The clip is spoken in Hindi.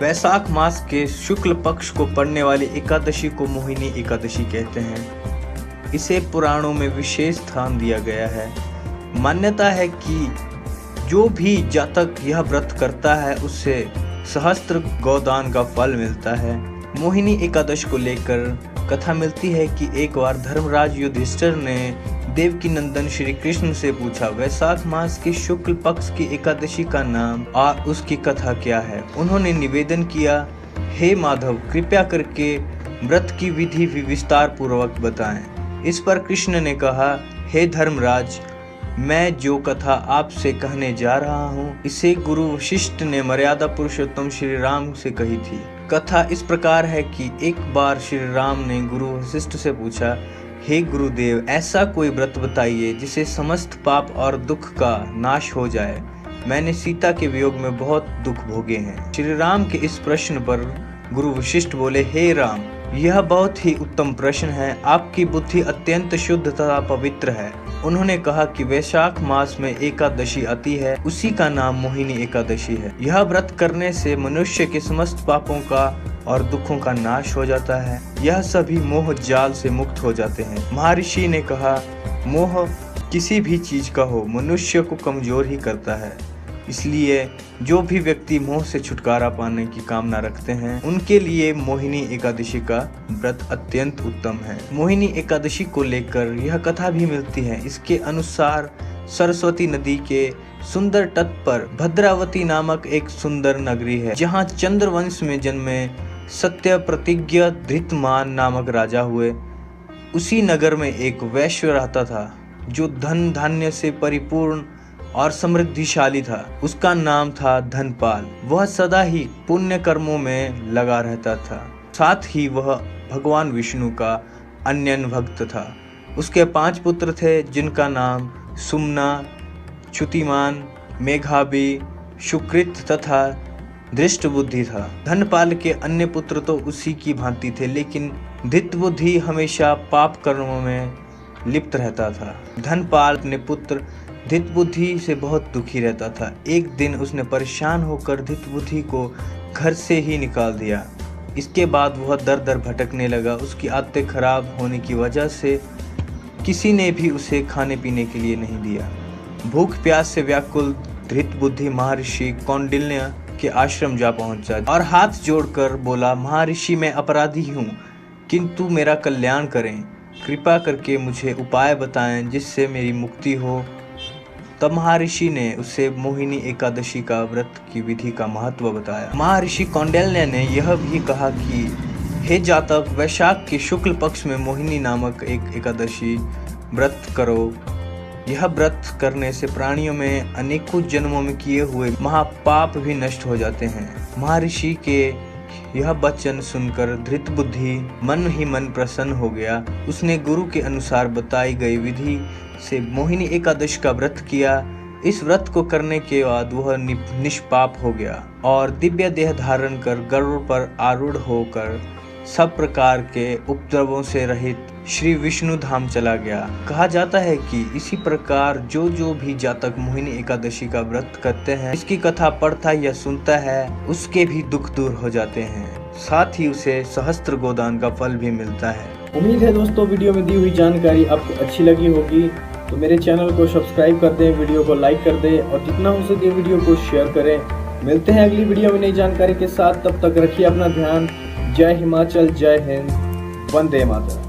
वैशाख मास के शुक्ल पक्ष को पड़ने वाली एकादशी को मोहिनी एकादशी कहते हैं। इसे पुराणों में विशेष स्थान दिया गया है। मान्यता है कि जो भी जातक यह व्रत करता है उससे सहस्त्र गोदान का फल मिलता है। मोहिनी एकादश को लेकर कथा मिलती है कि एक बार धर्मराज युधिष्ठिर ने देवकी नंदन श्री कृष्ण से पूछा, वैशाख मास की शुक्ल पक्ष की एकादशी का नाम और उसकी कथा क्या है। उन्होंने निवेदन किया, हे माधव, कृपया करके व्रत की विधि विस्तार पूर्वक बताएं। इस पर कृष्ण ने कहा, हे धर्मराज, मैं जो कथा आपसे कहने जा रहा हूँ इसे गुरु वशिष्ठ ने मर्यादा पुरुषोत्तम श्री राम से कही थी। कथा इस प्रकार है कि एक बार श्री राम ने गुरु वशिष्ठ से पूछा, हे गुरुदेव, ऐसा कोई व्रत बताइए जिसे समस्त पाप और दुख का नाश हो जाए। मैंने सीता के वियोग में बहुत दुख भोगे हैं। श्री राम के इस प्रश्न पर गुरु वशिष्ठ बोले, हे राम, यह बहुत ही उत्तम प्रश्न है। आपकी बुद्धि अत्यंत शुद्ध तथा पवित्र है। उन्होंने कहा कि वैशाख मास में एकादशी आती है, उसी का नाम मोहिनी एकादशी है। यह व्रत करने से मनुष्य के समस्त पापों का और दुखों का नाश हो जाता है। यह सभी मोह जाल से मुक्त हो जाते हैं। महर्षि ने कहा, मोह किसी भी चीज का हो, मनुष्य को कमजोर ही करता है। इसलिए जो भी व्यक्ति मोह से छुटकारा पाने की कामना रखते हैं उनके लिए मोहिनी एकादशी का व्रत अत्यंत उत्तम है। मोहिनी एकादशी को लेकर यह कथा भी मिलती है। इसके अनुसार सरस्वती नदी के सुंदर तट पर भद्रावती नामक एक सुंदर नगरी है, जहाँ चंद्रवंश में जन्मे सत्य प्रतिज्ञ धृतमान नामक राजा हुए। उसी नगर में एक वैश्य रहता था जो धन धान्य से परिपूर्ण और समृद्धिशाली था। उसका नाम था धनपाल। वह सदा ही पुण्य कर्मों में लगा रहता था। साथ ही वह भगवान विष्णु का अनन्य भक्त था। उसके 5 पुत्र थे, जिनका नाम सुमना, च्युतिमान, मेघावी, सुकृत तथा धृष्टबुद्धि था। धनपाल के अन्य पुत्र तो उसी की भांति थे, लेकिन धृतबुद्धि हमेशा पाप कर्मों में लिप्त रहता था। धनपाल अपने पुत्र धृतबुद्धि से बहुत दुखी रहता था। एक दिन उसने परेशान होकर धृतबुद्धि को घर से ही निकाल दिया। इसके बाद वह दर दर भटकने लगा। उसकी आदतें खराब होने की वजह से किसी ने भी उसे खाने पीने के लिए नहीं दिया। भूख प्यास से व्याकुल धृतबुद्धि महर्षि कौंडिन्य के आश्रम जा पहुंचा और हाथ जोड़कर बोला, महर्षि, मैं अपराधी हूँ, किंतु मेरा कल्याण करें। कृपा करके मुझे उपाय बताएं जिससे मेरी मुक्ति हो। तब महर्षि ने उसे मोहिनी एकादशी का व्रत की विधि का महत्व बताया। महर्षि कौंडिन्य ने यह भी कहा कि हे जातक, वैशाख के शुक्ल पक्ष में मोहिनी नामक एक एकादशी व्रत करो। यह व्रत करने से प्राणियों में अनेकों जन्मों में किए हुए महापाप भी नष्ट हो जाते हैं। महर्षि के यह वचन सुनकर धृतबुद्धि मन ही मन प्रसन्न हो गया। उसने गुरु के अनुसार बताई गई विधि से मोहिनी एकादश का व्रत किया। इस व्रत को करने के बाद वह निष्पाप हो गया और दिव्य देह धारण कर गरुड़ पर आरूढ़ होकर सब प्रकार के उपद्रवों से रहित श्री विष्णु धाम चला गया। कहा जाता है कि इसी प्रकार जो भी जातक मोहिनी एकादशी का व्रत करते हैं, इसकी कथा पढ़ता या सुनता है, उसके भी दुख दूर हो जाते हैं। साथ ही उसे सहस्त्र गोदान का फल भी मिलता है। उम्मीद है दोस्तों वीडियो में दी हुई जानकारी आपको अच्छी लगी होगी, तो मेरे चैनल को सब्सक्राइब कर दें, वीडियो को लाइक कर दें और जितना हो सके वीडियो को शेयर करें। मिलते हैं अगली वीडियो में नई जानकारी के साथ। तब तक रखिए अपना ध्यान। जय हिमाचल, जय हिंद, वंदे मातरम।